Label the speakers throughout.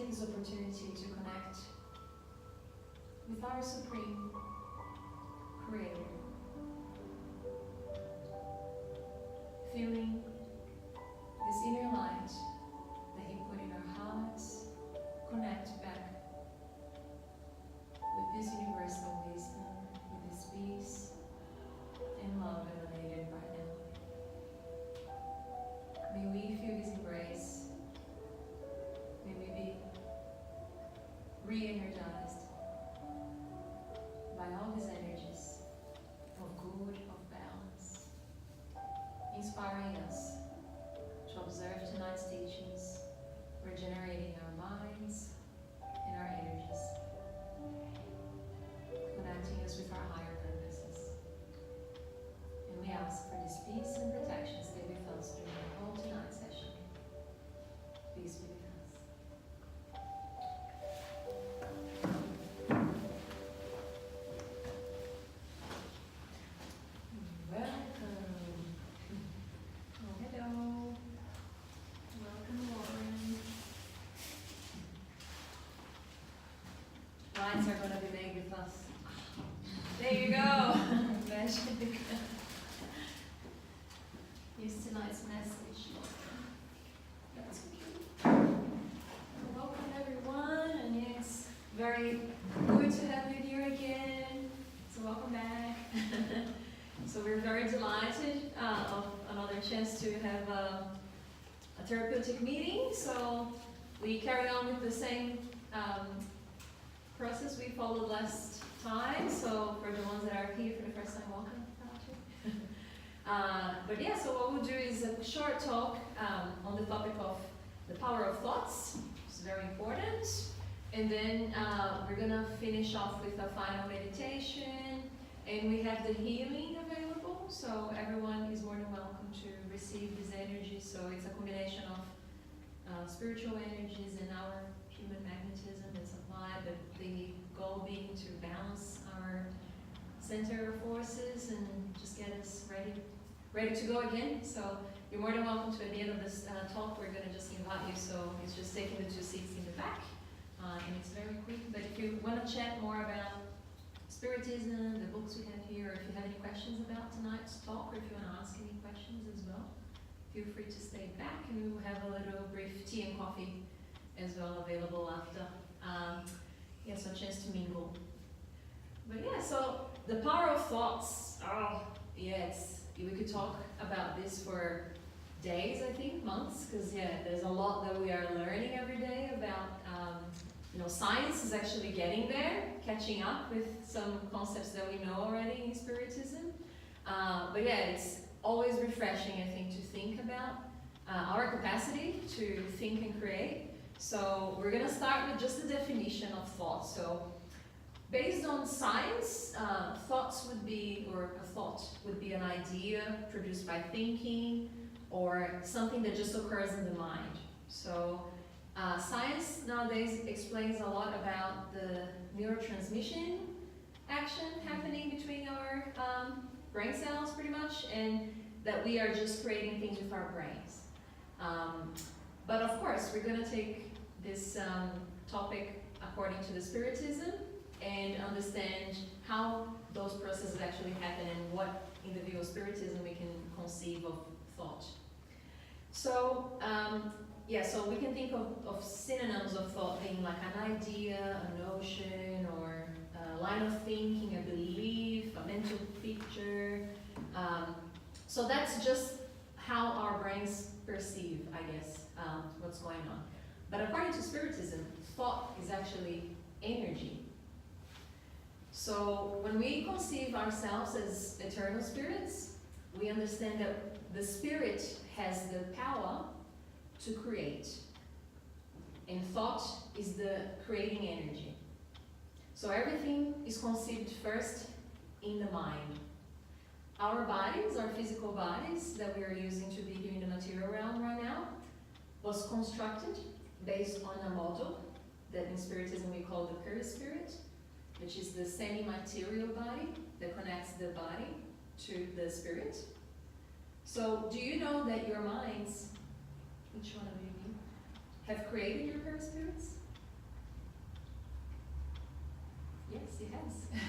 Speaker 1: take this opportunity to connect with our Supreme Creator, feeling this inner light that He put in our hearts, connect back with this universal wisdom, with this peace and love emanated right now. May we feel His embrace. May we be re-energized by all His energies of good, of balance, inspiring us to observe tonight's teachings, regenerating our minds and our energies, connecting us with our higher purposes. And we ask for this peace and protection stay with us during the whole tonight's session. Peace be with us. Welcome. Oh, hello. Welcome, Lauren. Lines are going to be made with us. There you go. Magic. Use tonight's message. That's okay. Welcome, everyone, and it's very good to have you here again. So welcome back. So we're very delighted of another chance to have a therapeutic meeting. So we carry on with the same process we followed last time. So for the ones that are here for the first time, welcome. But yeah, so what we'll do is a short talk on the topic of the power of thoughts. It's very important. And then we're going to finish off with a final meditation. And we have the healing available. So everyone is more than welcome to receive this energy. So it's a combination of spiritual energies and our human magnetism that's applied. But the goal being to balance our center forces and just get us ready to go again. So you're more than welcome to, at the end of this talk, we're going to just invite you. So it's just taking the 2 seats in the back. And it's very quick. But if you want to chat more about Spiritism, the books we have here, or if you have any questions about tonight's talk, or if you want to ask any questions as well, feel free to stay back, and we will have a little brief tea and coffee as well available after. Yeah, so a chance to mingle. But yeah, so the power of thoughts. Oh, yeah, we could talk about this for days, I think, months, because yeah, there's a lot that we are learning every day about. Science is actually getting there, catching up with some concepts that we know already in Spiritism. But yeah, it's always refreshing, I think, to think about our capacity to think and create. So we're going to start with just the definition of thought. So based on science, thoughts would be, or a thought would be an idea produced by thinking, or something that just occurs in the mind. So science nowadays explains a lot about the neurotransmission action happening between our brain cells, pretty much, and that we are just creating things with our brains. But of course, we're going to take this topic according to the Spiritism and understand how those processes actually happen and what, in the view of Spiritism, we can conceive of thought. So, so we can think of synonyms of thought being like an idea, a notion, or a line of thinking, a belief, a mental picture. So that's just how our brains perceive, I guess, what's going on. But according to Spiritism, thought is actually energy. So when we conceive ourselves as eternal spirits, we understand that the spirit has the power to create. And thought is the creating energy. So everything is conceived first in the mind. Our bodies, our physical bodies that we are using to be here in the material realm right now, was constructed based on a model that in Spiritism we call the perispirit, which is the semi-material body that connects the body to the spirit. So do you know that your minds, each one of you, have created your perispirits? he has.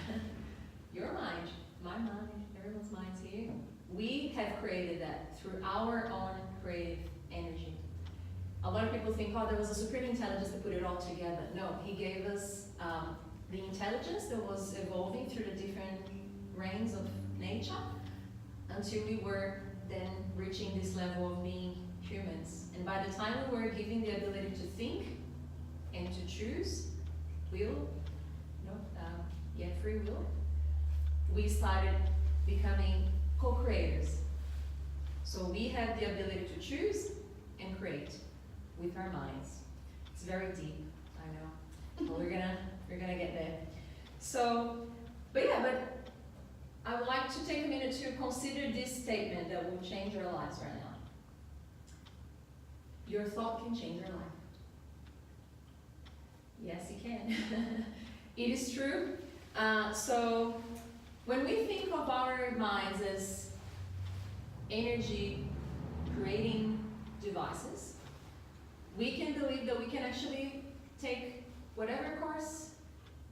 Speaker 1: Your mind, my mind, everyone's minds here. We have created that through our own creative energy. A lot of people think, oh, there was a supreme intelligence that put it all together. No, he gave us the intelligence that was evolving through the different reigns of nature until we were then reaching this level of being humans. And by the time we were given the ability to think and to choose, free will, we started becoming co-creators. So we have the ability to choose and create with our minds. It's very deep, I know, but we're gonna get there. So, but I would like to take a minute to consider this statement that will change your lives right now. Your thought can change your life. Yes, it can. It is true. So when we think of our minds as energy creating devices, we can believe that we can actually take whatever course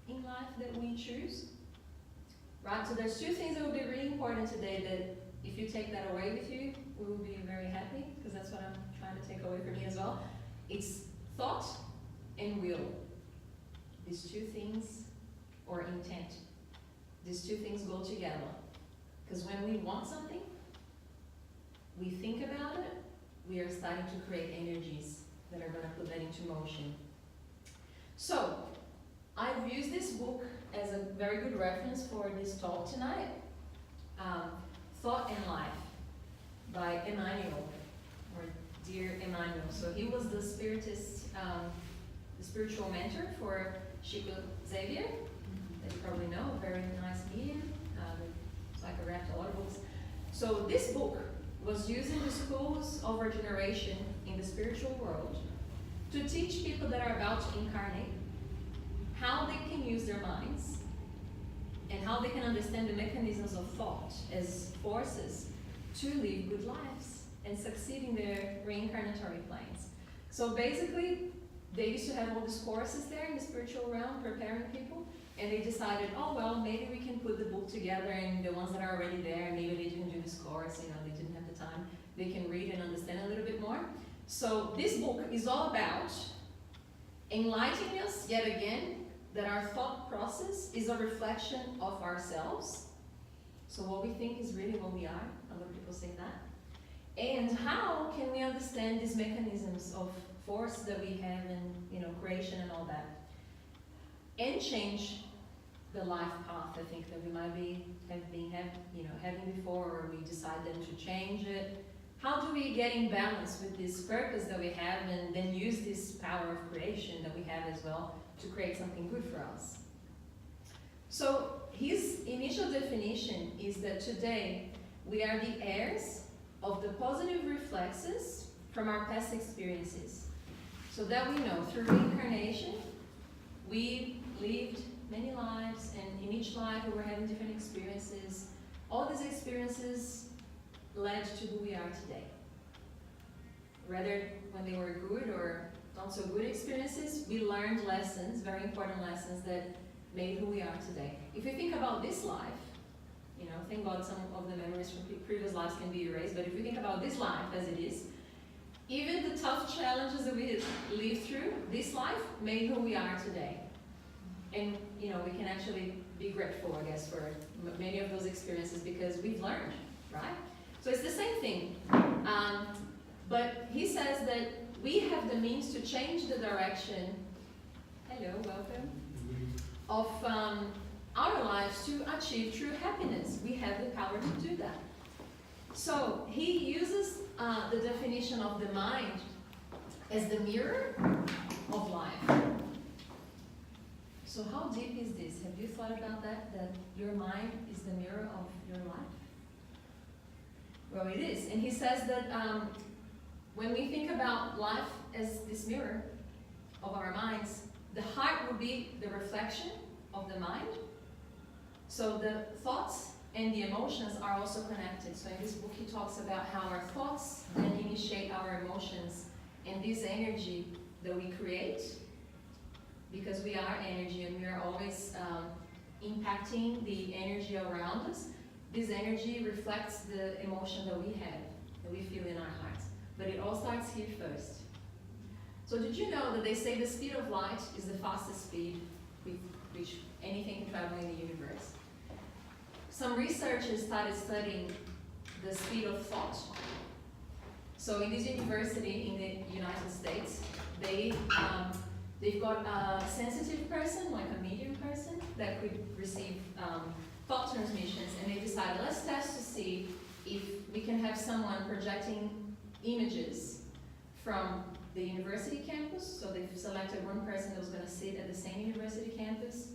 Speaker 1: in life that we choose. Right? So there's two things that will be really important today that if you take that away with you, we will be very happy, because that's what I'm trying to take away from me as well. It's thought and will. These two things, or intent, these two things go together. Because when we want something, we think about it, we are starting to create energies that are going to put that into motion. So, I've used this book as a very good reference for this talk tonight. Thought and Life by Emmanuel, or Dear Emmanuel. So he was the spiritist, the spiritual mentor for Chico Xavier, that you probably know, a very nice medium. It's like a wrapped a lot of books. So this book was used in the schools of our generation in the spiritual world to teach people that are about to incarnate how they can use their minds and how they can understand the mechanisms of thought as forces to live good lives and succeed in their reincarnatory planes. So basically, they used to have all these courses there in the spiritual realm preparing people, and they decided, oh well, maybe we can put the book together, and the ones that are already there, maybe they didn't do this course, they didn't have the time, they can read and understand a little bit more. So this book is all about enlightening us yet again that our thought process is a reflection of ourselves. So what we think is really what we are. A lot of people say that. And how can we understand these mechanisms of force that we have in creation and all that, and change the life path, I think, that we might having before, or we decide then to change it. How do we get in balance with this purpose that we have, and then use this power of creation that we have as well to create something good for us? So his initial definition is that today we are the heirs of the positive reflexes from our past experiences. So that we know through reincarnation, we lived many lives, and in each life we were having different experiences. All these experiences led to who we are today. Whether when they were good or not so good experiences, we learned lessons, very important lessons that made who we are today. If you think about this life, thank God some of the memories from previous lives can be erased, but if you think about this life as it is, even the tough challenges that we lived through, this life made who we are today. And we can actually be grateful, I guess, for many of those experiences, because we've learned, right? So it's the same thing. But he says that we have the means to change the direction, hello, welcome, of our lives to achieve true happiness. We have the power to do that. So he uses the definition of the mind as the mirror of life. So how deep is this? Have you thought about that? That your mind is the mirror of your life? Well, it is. And he says that when we think about life as this mirror of our minds, the heart will be the reflection of the mind. So the thoughts and the emotions are also connected. So in this book he talks about how our thoughts then initiate our emotions, and this energy that we create, because we are energy and we are always impacting the energy around us. This energy reflects the emotion that we have, that we feel in our hearts. But it all starts here first. So did you know that they say the speed of light is the fastest speed with which anything can travel in the universe? Some researchers started studying the speed of thought. So in this university in the United States, they've got a sensitive person, like a medium person, that could receive thought transmissions, and they decided, let's test to see if we can have someone projecting images from the university campus. So they've selected one person that was going to sit at the same university campus.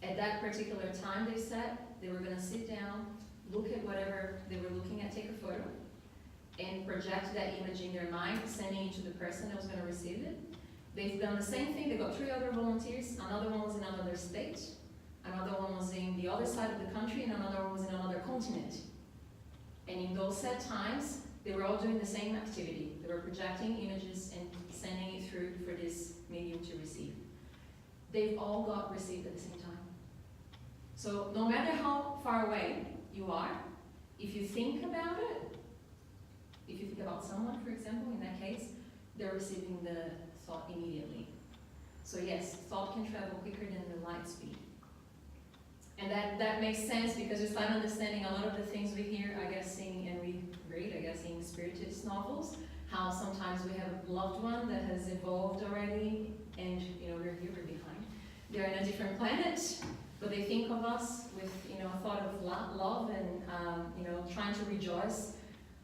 Speaker 1: At that particular time they said, they were going to sit down, look at whatever they were looking at, take a photo, and project that image in their mind, sending it to the person that was going to receive it. They've done the same thing. They got 3 other volunteers. Another one was in another state. Another one was in the other side of the country, and another one was in another continent. And in those set times, they were all doing the same activity. They were projecting images and sending it through for this medium to receive. They've all got received at the same time. So no matter how far away you are, if you think about it, if you think about someone, for example, in that case, they're receiving the thought immediately. So yes, thought can travel quicker than the light speed. And that makes sense because we start understanding a lot of the things we hear, I guess, and we read, I guess, in spiritist novels, how sometimes we have a loved one that has evolved already, and we're here, we're behind. They're in a different planet, but they think of us with a thought of love and trying to rejoice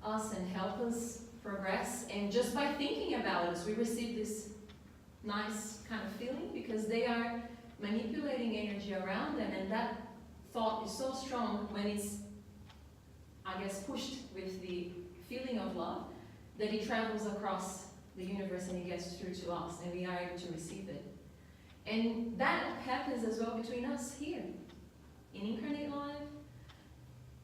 Speaker 1: us and help us progress. And just by thinking about us, we receive this nice kind of feeling because they are manipulating energy around them, and that thought is so strong when it's, I guess, pushed with the feeling of love, that it travels across the universe and it gets through to us, and we are able to receive it. And that happens as well between us here, in incarnate life,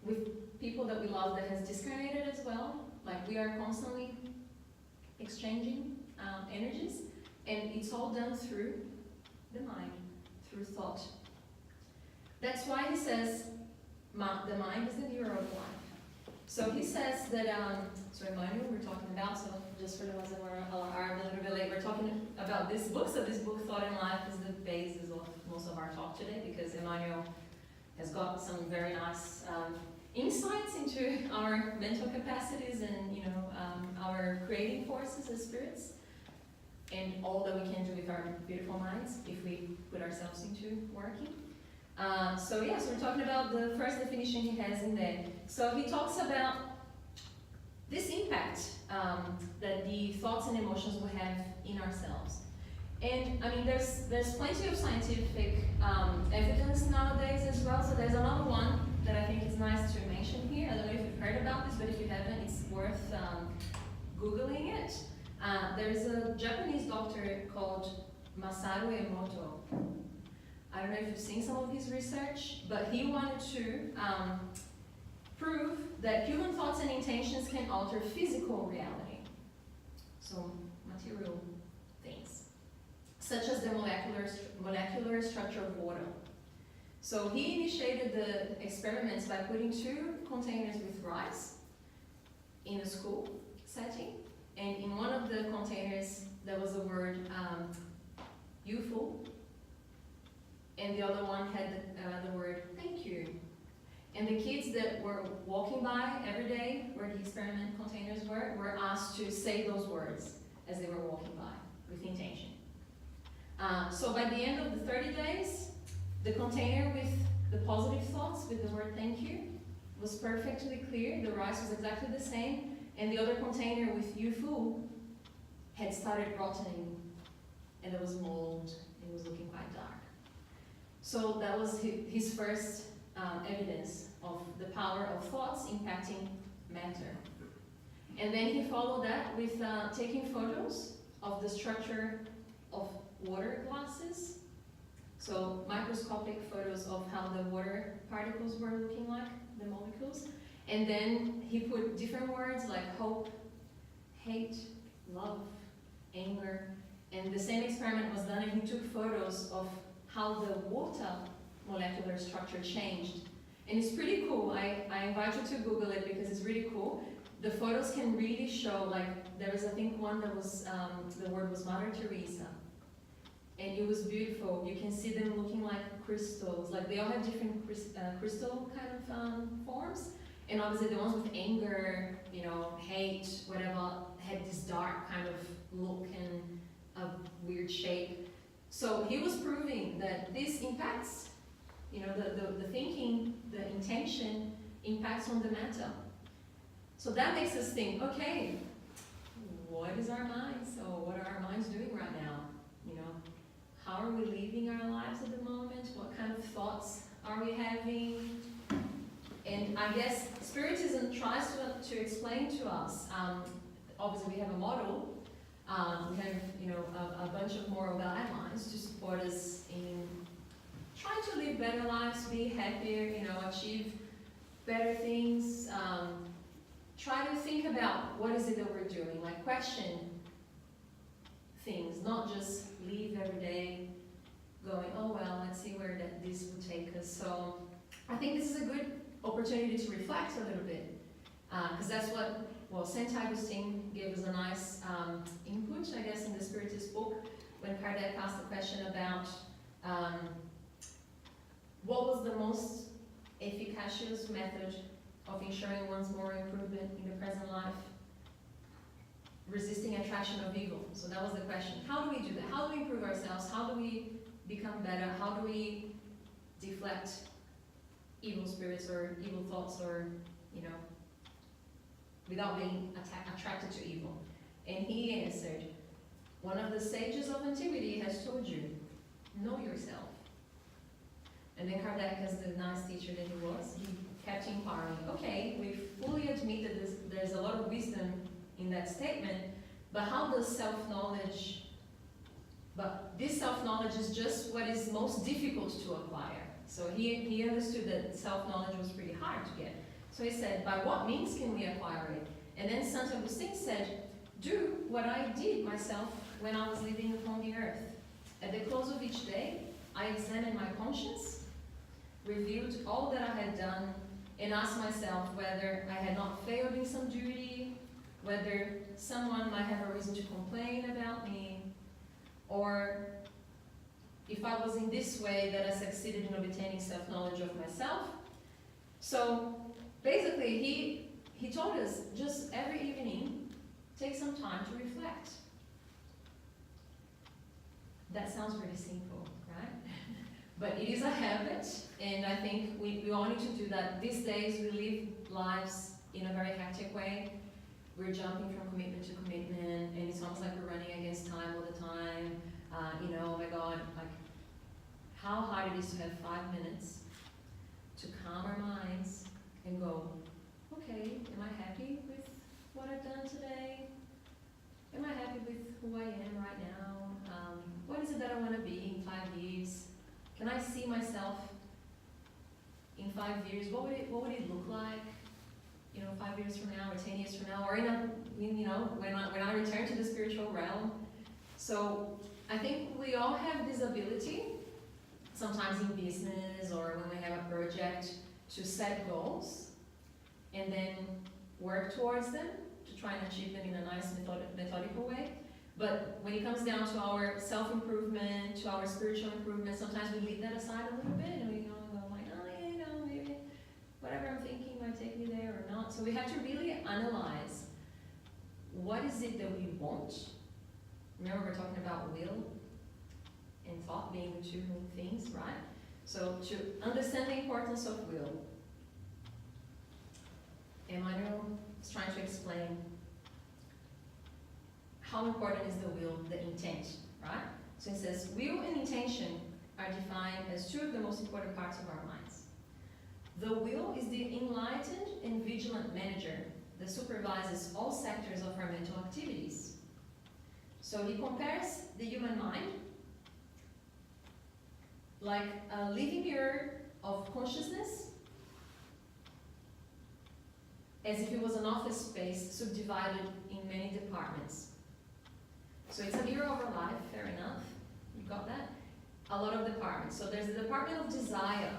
Speaker 1: with people that we love that has discarnated as well. Like, we are constantly exchanging energies, and it's all done through the mind, through thought. That's why he says the mind is the mirror of life. So he says that, so Emmanuel we're talking about, so just for the ones that are a little bit late, we're talking about this book. So this book, Thought and Life, is the basis of most of our talk today, because Emmanuel has got some very nice insights into our mental capacities and our creating forces as spirits, and all that we can do with our beautiful minds if we put ourselves into working. So we're talking about the first definition he has in there. So he talks about this impact that the thoughts and emotions will have in ourselves. And I mean, there's plenty of scientific evidence nowadays as well. So there's another one that I think is nice to mention here. I don't know if you've heard about this, but if you haven't, it's worth Googling it. There's a Japanese doctor called Masaru Emoto. I don't know if you've seen some of his research, but he wanted to prove that human thoughts and intentions can alter physical reality. So material things, such as the molecular structure of water. So he initiated the experiments by putting 2 containers with rice in a school setting, and in one of the containers there was the word "youthful," and the other one had the word "thank you." And the kids that were walking by every day where the experiment containers were asked to say those words as they were walking by with intention. So by the end of the 30 days, the container with the positive thoughts with the word "thank you" was perfectly clear. The rice was exactly the same, and the other container with "youthful" had started rotting, and there was mold. It was looking quite dark. So that was his first evidence of the power of thoughts impacting matter. And then he followed that with taking photos of the structure of water glasses. So microscopic photos of how the water particles were looking like, the molecules. And then he put different words like hope, hate, love, anger. And the same experiment was done, and he took photos of how the water molecular structure changed. And it's pretty cool. I invite you to Google it because it's really cool. The photos can really show, like, there was, I think, one that was, the word was Mother Teresa. And it was beautiful. You can see them looking like crystals. Like, they all have different crystal kind of forms. And obviously the ones with anger, you know, hate, whatever, had this dark kind of look and a weird shape. So he was proving that this impacts, you know, the thinking, the intention impacts on the matter. So that makes us think, okay, what is our mind? So what are our minds doing right now? You know, how are we living our lives at the moment? What kind of thoughts are we having? And I guess Spiritism tries to explain to us, obviously we have a model, we have, you know, a bunch of moral guidelines to support us in trying to live better lives, be happier, you know, achieve better things, try to think about what is it that we're doing, like question things, not just live every day going, oh well, let's see where this will take us. So I think this is a good opportunity to reflect a little bit, because that's what, well, St. Augustine gave us a nice input, I guess, in the Spiritist book, when Kardec asked the question about what was the most efficacious method of ensuring one's moral improvement in the present life, resisting attraction of evil. So that was the question. How do we do that? How do we improve ourselves? How do we become better? How do we deflect evil spirits or evil thoughts, or, you know, without being attracted to evil? And he answered, one of the sages of antiquity has told you, know yourself. And then Kardec, as the nice teacher that he was, he kept inquiring, okay, we fully admit that there's a lot of wisdom in that statement, but how does self-knowledge, but this self-knowledge is just what is most difficult to acquire. So he understood that self-knowledge was pretty hard to get. So he said, by what means can we acquire it? And then St. Augustine said, do what I did myself when I was living upon the earth. At the close of each day, I examined my conscience, reviewed all that I had done, and asked myself whether I had not failed in some duty, whether someone might have a reason to complain about me, or if I was in this way that I succeeded in obtaining self-knowledge of myself. So basically he told us, just every evening, take some time to reflect. That sounds pretty simple, right? But it is a habit, and I think we all need to do that. These days we live lives in a very hectic way. We're jumping from commitment to commitment, and it's almost like we're running against time all the time. You know, oh my God, like how hard it is to have 5 minutes to calm our minds and go, okay, am I happy with what I've done today? Am I happy with who I am right now? What is it that I want to be in 5 years? Can I see myself in 5 years? What would it look like? You know, 5 years from now, or 10 years from now, or you know, when I return to the spiritual realm. So I think we all have this ability, sometimes in business or when we have a project, to set goals and then work towards them to try and achieve them in a nice methodical way. But when it comes down to our self-improvement, to our spiritual improvement, sometimes we leave that aside a little bit and we go like, oh yeah, you know, maybe whatever I'm thinking might take me there or not. So we have to really analyze what is it that we want. Remember, we're talking about will and thought being the two main things, right? So to understand the importance of will, Emmanuel is trying to explain how important is the will, the intent, right? So it says, will and intention are defined as two of the most important parts of our minds. The will is the enlightened and vigilant manager that supervises all sectors of our mental activities. So he compares the human mind like a living mirror of consciousness, as if it was an office space subdivided in many departments. So it's a mirror of our life, fair enough, you got that? A lot of departments. departments. So there's the Department of Desire,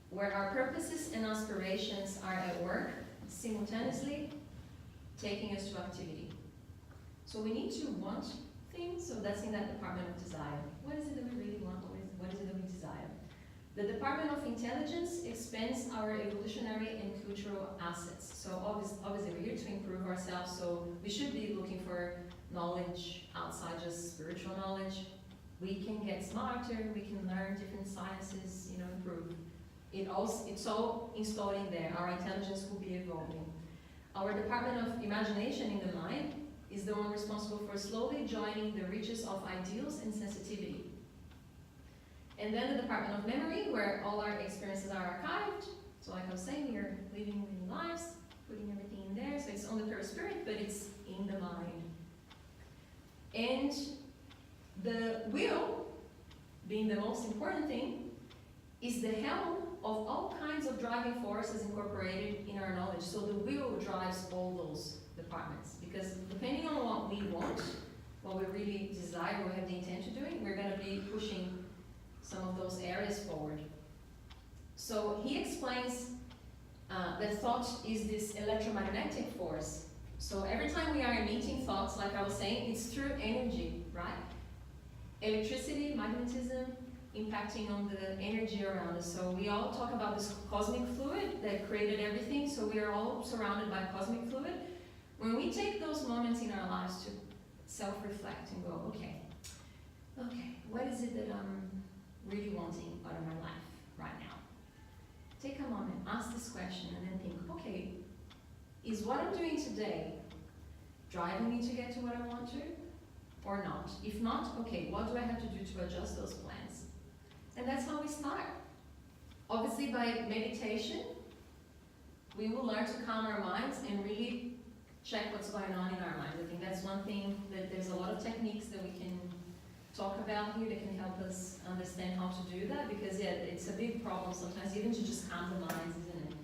Speaker 1: where our purposes and aspirations are at work, simultaneously taking us to activity. So we need to want things, so that's in that Department of Desire. What is it that we really want? What is it that we desire? The Department of Intelligence expands our evolutionary and cultural assets. So obviously we're here to improve ourselves, so we should be looking for knowledge outside just spiritual knowledge. We can get smarter, we can learn different sciences, improve. It's all installed in there. Our intelligence will be evolving. Our Department of Imagination in the mind is the one responsible for slowly joining the reaches of ideals and sensitivity. And then the Department of Memory, where all our experiences are archived. So like I was saying, we are living lives, putting everything in there. So it's on the perispirit, but it's in the mind. And the will, being the most important thing, is the helm of all kinds of driving forces incorporated in our knowledge. So the will drives all those departments. Because depending on what we want, what we really desire, what we have the intent to doing, we're going to be pushing some of those areas forward. So he explains that thought is this electromagnetic force. So every time we are emitting thoughts, like I was saying, it's through energy, right? Electricity, magnetism, impacting on the energy around us. So we all talk about this cosmic fluid that created everything, so we are all surrounded by cosmic fluid. When we take those moments in our lives to self-reflect and go, okay, what is it that I'm really wanting out of my life right now? Take a moment, ask this question, and then think, okay, is what I'm doing today driving me to get to what I want to, or not? If not, okay, what do I have to do to adjust those plans? And that's how we start. Obviously, by meditation, we will learn to calm our minds and really check what's going on in our mind. I think that's one thing, that there's a lot of techniques that we can talk about here that can help us understand how to do that, because it's a big problem sometimes, even to just calm the minds, isn't it?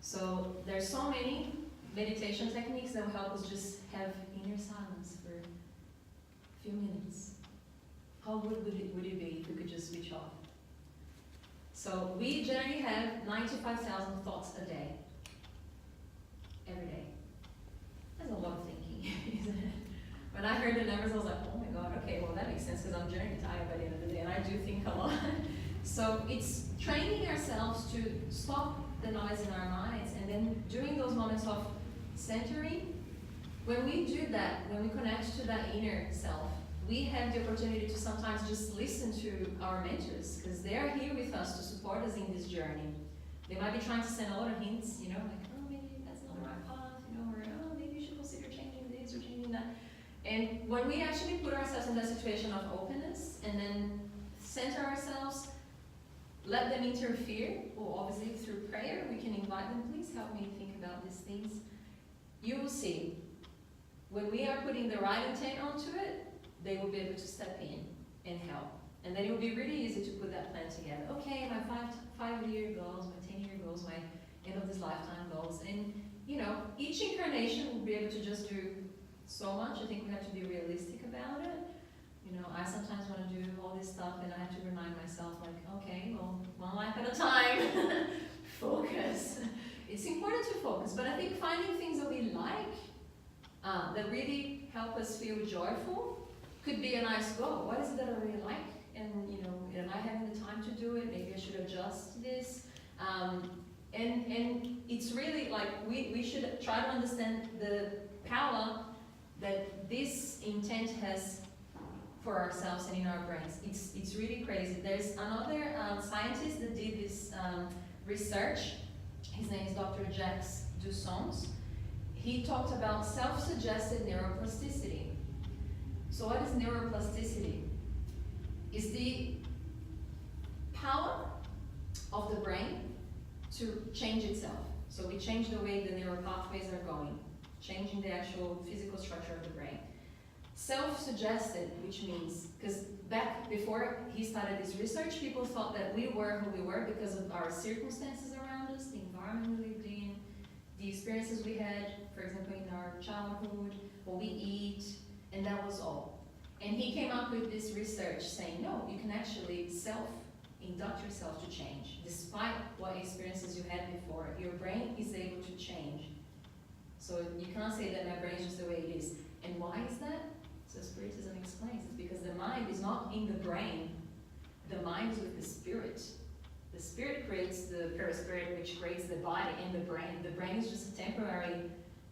Speaker 1: So there's so many meditation techniques that will help us just have inner silence for a few minutes. How good would it be if we could just switch off? So we generally have 95,000 thoughts a day, every day. That's a lot of thinking, isn't it? When I heard the numbers, I was like, oh my God, okay, well that makes sense, because I'm generally tired by the end of the day, and I do think a lot. So it's training ourselves to stop the noise in our minds, and then during those moments of centering, when we do that, when we connect to that inner self, we have the opportunity to sometimes just listen to our mentors, because they are here with us to support us in this journey. They might be trying to send a lot of hints, like, oh, maybe that's not the right path, or oh, maybe you should consider changing this or changing that. And when we actually put ourselves in that situation of openness and then center ourselves, let them interfere, or obviously through prayer, we can invite them, please help me think about these things. You will see, when we are putting the right intent onto it, they will be able to step in and help. And then it will be really easy to put that plan together. Okay, my 5-year goals, my 10-year goals, my end of this lifetime goals. And, each incarnation will be able to just do so much. I think we have to be realistic about it. I sometimes want to do all this stuff, and I have to remind myself, like, okay, well, one life at a time. Focus. It's important to focus, but I think finding things that we like, that really help us feel joyful, could be a nice goal. What is it that I really like? And, am I having the time to do it? Maybe I should adjust this. And it's really like, we should try to understand the power that this intent has for ourselves and in our brains. It's really crazy. There's another scientist that did this research. His name is Dr. Jacques Dusons. He talked about self-suggested neuroplasticity. So what is neuroplasticity? It's the power of the brain to change itself. So we change the way the neural pathways are going, changing the actual physical structure of the brain. Self-suggested, which means, because back before he started this research, people thought that we were who we were because of our circumstances around us, the environment we lived in, the experiences we had, for example, in our childhood, what we eat, and that was all. And he came up with this research saying, no, you can actually induct yourself to change. Despite what experiences you had before, your brain is able to change. So you can't say that my brain is just the way it is. And why is that? So Spiritism explains it's because the mind is not in the brain. The mind is with the spirit. The spirit creates the perispirit, which creates the body and the brain. The brain is just a temporary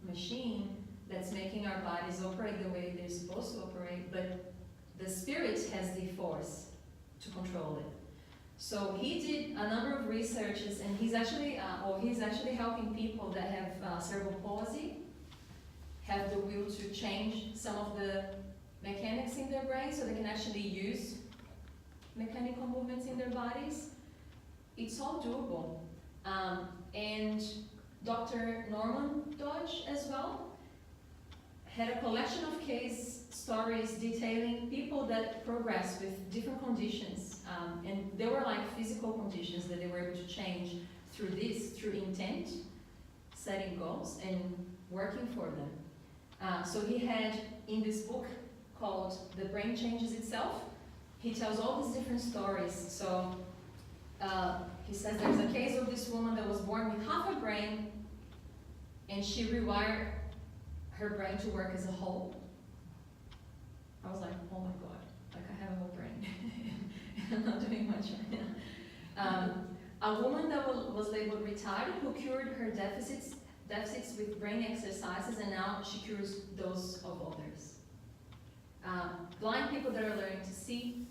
Speaker 1: machine that's making our bodies operate the way they're supposed to operate, but the spirit has the force to control it. So he did a number of researches, and he's actually helping people that have cerebral palsy, have the will to change some of the mechanics in their brain so they can actually use mechanical movements in their bodies. It's all doable. And Dr. Norman Dodge as well had a collection of case stories detailing people that progressed with different conditions. And they were like physical conditions that they were able to change through intent, setting goals, and working for them. So he had, in this book called The Brain Changes Itself, he tells all these different stories. So he says there's a case of this woman that was born with half a brain, and she rewired her brain to work as a whole. I was like, oh my God, like I have a whole brain. I'm not doing much right now. A woman that was labeled retarded who cured her deficits with brain exercises, and now she cures those of others. Blind people that are learning to see,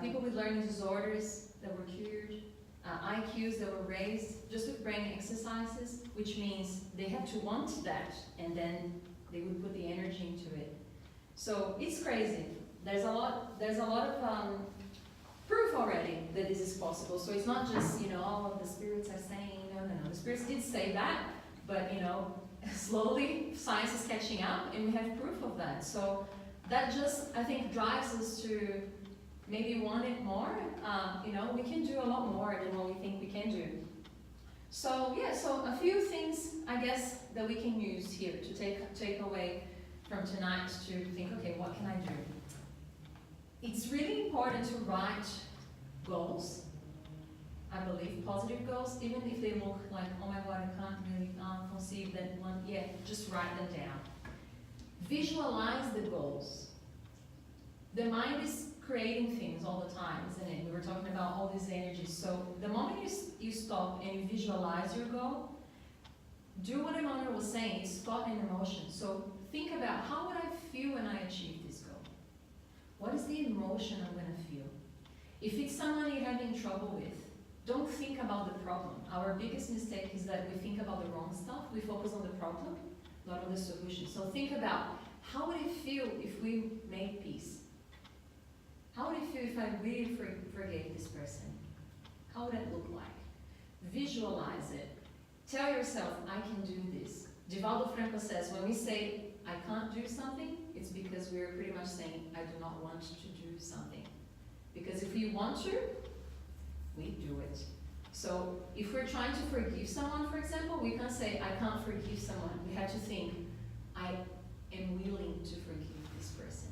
Speaker 1: people with learning disorders that were cured, IQs that were raised just with brain exercises, which means they had to want that, and then they would put the energy into it. So it's crazy. There's a lot of proof already that this is possible. So it's not just, all of the spirits are saying, no. The spirits did say that, but slowly science is catching up, and we have proof of that. So that just, I think, drives us to maybe want it more. We can do a lot more than what we think we can do. So yeah, so a few things, I guess, that we can use here to take away from tonight to think, okay, what can I do? It's really important to write goals. I believe positive goals, even if they look like, oh my God, I can't really conceive that one. Yeah, just write them down. Visualize the goals. The mind is creating things all the time, isn't it? We were talking about all these energies. So the moment you stop and you visualize your goal, do what Emmanuel was saying, it's thought and emotion. So think about, how would I feel when I achieve this goal? What is the emotion I'm going to feel? If it's someone you're having trouble with, don't think about the problem. Our biggest mistake is that we think about the wrong stuff. We focus on the problem, not on the solution. So think about, how would it feel if we made peace? How would it feel if I really forgave this person? How would it look like? Visualize it. Tell yourself, I can do this. Divaldo Franco says, when we say, I can't do something, it's because we're pretty much saying, I do not want to do something. Because if we want to, we do it. So if we're trying to forgive someone, for example, we can't say, I can't forgive someone. We have to think, I am willing to forgive this person.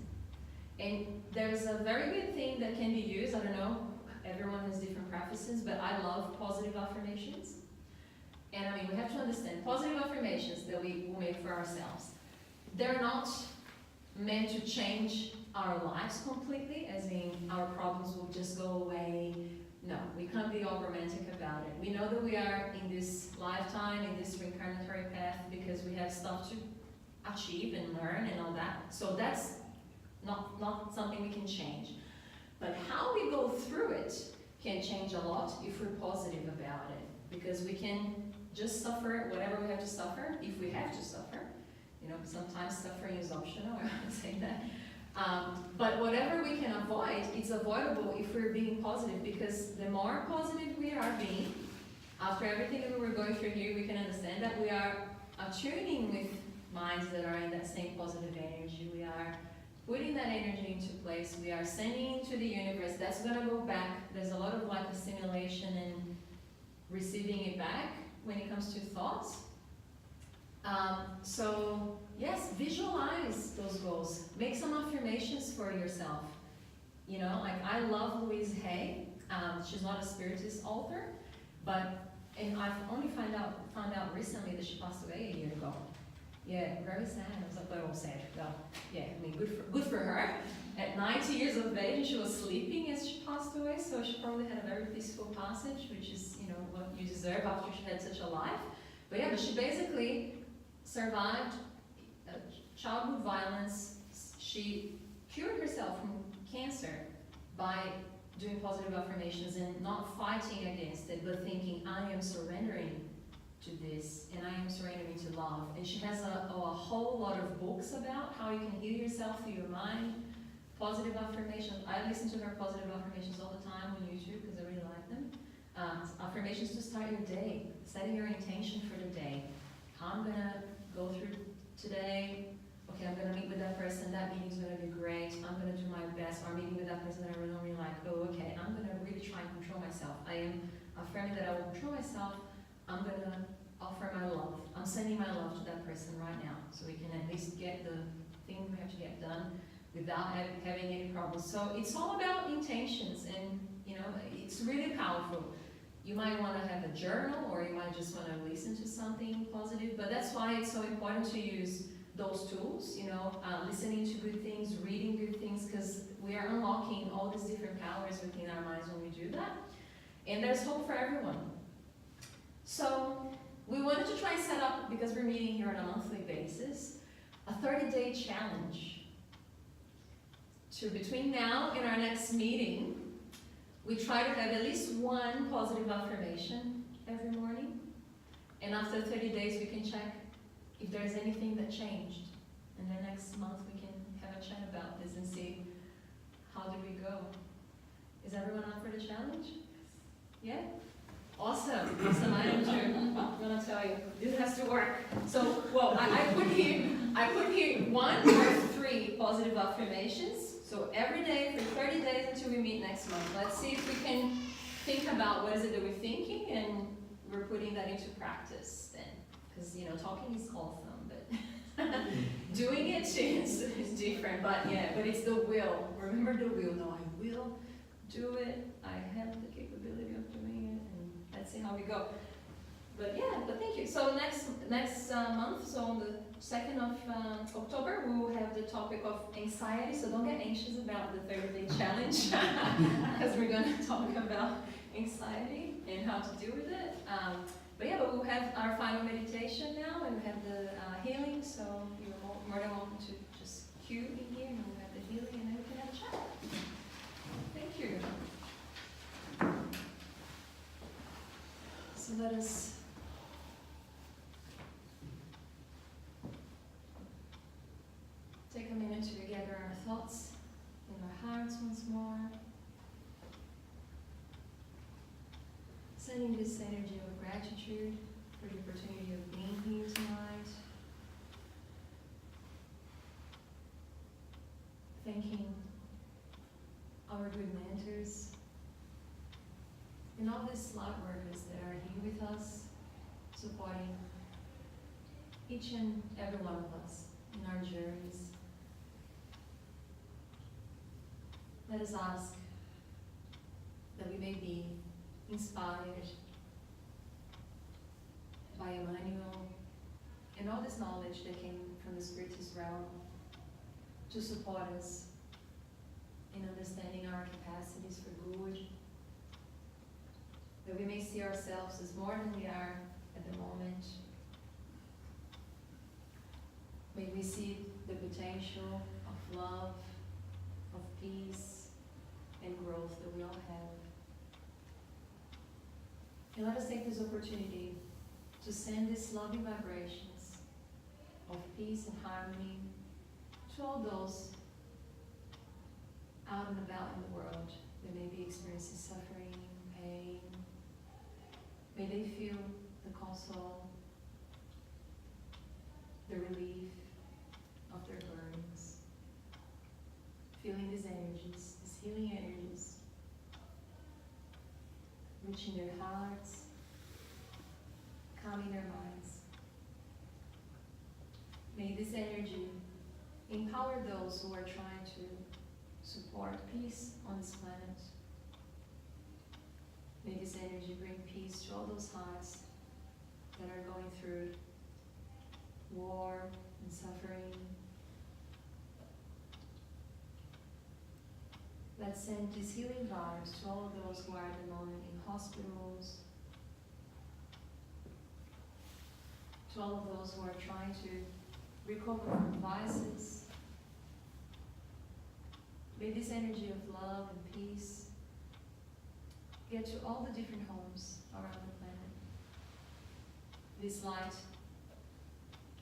Speaker 1: And there's a very good thing that can be used. I don't know, everyone has different preferences, but I love positive affirmations. And I mean, we have to understand, positive affirmations that we will make for ourselves, they're not meant to change our lives completely, as in our problems will just go away. No, we can't be all romantic about it. We know that we are in this lifetime, in this reincarnatory path, because we have stuff to achieve and learn and all that. So that's not something we can change. But how we go through it can change a lot if we're positive about it. Because we can just suffer whatever we have to suffer, if we have to suffer. Sometimes suffering is optional, I would say that. But whatever we can avoid, it's avoidable if we're being positive, because the more positive we are being, after everything that we were going through here, we can understand that we are attuning with minds that are in that same positive energy. We are putting that energy into place. We are sending into the universe. That's going to go back. There's a lot of like assimilation and receiving it back when it comes to thoughts. So yes, visualize those goals. Make some affirmations for yourself. You know, like I love Louise Hay. She's not a spiritist author, and I've only found out recently that she passed away a year ago. Yeah, very sad. I was like, well, sad. Well, yeah, I mean, good for her. At 90 years of age, she was sleeping as she passed away, so she probably had a very peaceful passage, which is, you know, what you deserve after she had such a life. But yeah, but she basically survived childhood violence. She cured herself from cancer by doing positive affirmations and not fighting against it, but thinking, I am surrendering to this, and I am surrendering to love. And she has a whole lot of books about how you can heal yourself through your mind, positive affirmations. I listen to her positive affirmations all the time on YouTube because I really like them. Affirmations to start your day, setting your intention for the day. I'm gonna go through today. Okay, I'm gonna meet with that person. That meeting's gonna be great. I'm gonna do my best. Or meeting with that person that I really like. Oh, okay. I'm gonna really try and control myself. I am affirming that I will control myself. I'm gonna offer my love. I'm sending my love to that person right now, so we can at least get the thing we have to get done without having any problems. So it's all about intentions, and you know, it's really powerful. You might want to have a journal, or you might just want to listen to something positive, but that's why it's so important to use those tools, you know, listening to good things, reading good things, because we are unlocking all these different powers within our minds when we do that. And there's hope for everyone. So we wanted to try and set up, because we're meeting here on a monthly basis, a 30-day challenge. To between now and our next meeting, we try to have at least one positive affirmation every morning. And after 30 days, we can check if there's anything that changed. And then next month, we can have a chat about this and see how did we go. Is everyone up for the challenge? Yeah? Awesome. Awesome. I am too. I'm gonna tell you, this has to work. So, well, I put here 1 or 3 positive affirmations. So every day for 30 days until we meet next month. Let's see if we can think about what is it that we're thinking, and we're putting that into practice then. Because, you know, talking is awesome, but doing it is different. But yeah, but it's the will. Remember the will. No, I will do it. I have the capability of doing it, and let's see how we go. But yeah, but thank you. So next month, so on the 2nd of October, we will have the topic of anxiety. So don't get anxious about the 30-day challenge, because we're going to talk about anxiety and how to deal with it. But yeah, but we'll have our final meditation now, and we have the healing. So you're more than welcome to just cue in here, and we'll have the healing, and then we can have a chat. Thank you. So let us take a minute to gather our thoughts in our hearts once more. Sending this energy of gratitude for the opportunity of being here tonight. Thanking our good mentors and all these light workers that are here with us, supporting each and every one of us in our journeys. Let us ask that we may be inspired by Emmanuel and all this knowledge that came from the Spiritist realm to support us in understanding our capacities for good, that we may see ourselves as more than we are at the moment. May we see the potential of love, of peace, and growth that we all have. And let us take this opportunity to send these loving vibrations of peace and harmony to all those out and about in the world that may be experiencing suffering, pain. May they feel the console, the relief of their burdens. Feeling these energies, these healing energies, reaching their hearts, calming their minds. May this energy empower those who are trying to support peace on this planet. May this energy bring peace to all those hearts that are going through war and suffering. Let's send these healing vibes to all of those who are at the moment in hospitals, to all of those who are trying to recover from vices. May this energy of love and peace get to all the different homes around the planet. This light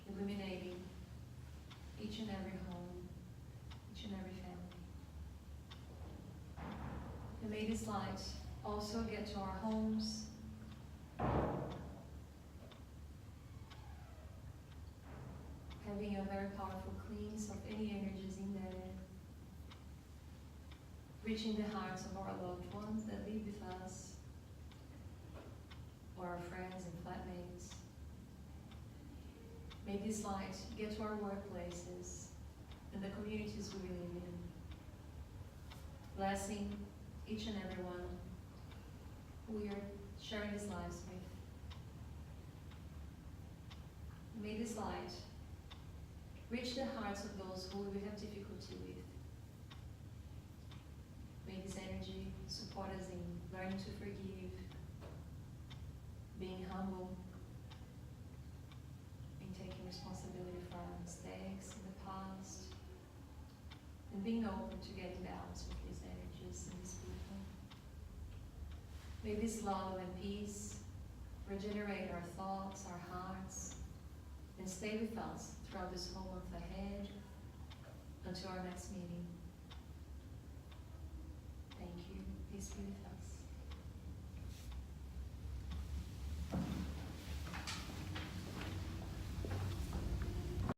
Speaker 1: illuminating each and every home, each and every family. And may this light also get to our homes, having a very powerful cleanse of any energies in there, reaching the hearts of our loved ones that live with us, or our friends and flatmates. May this light get to our workplaces and the communities we live in, blessing each and every one who we are sharing these lives with. May this light reach the hearts of those who we have difficulty with. May this energy support us in learning to forgive, being humble, in taking responsibility for our mistakes in the past, and being open to getting balance with these energies and these people. May this love and peace regenerate our thoughts, our hearts, and stay with us throughout this whole month ahead until our next meeting.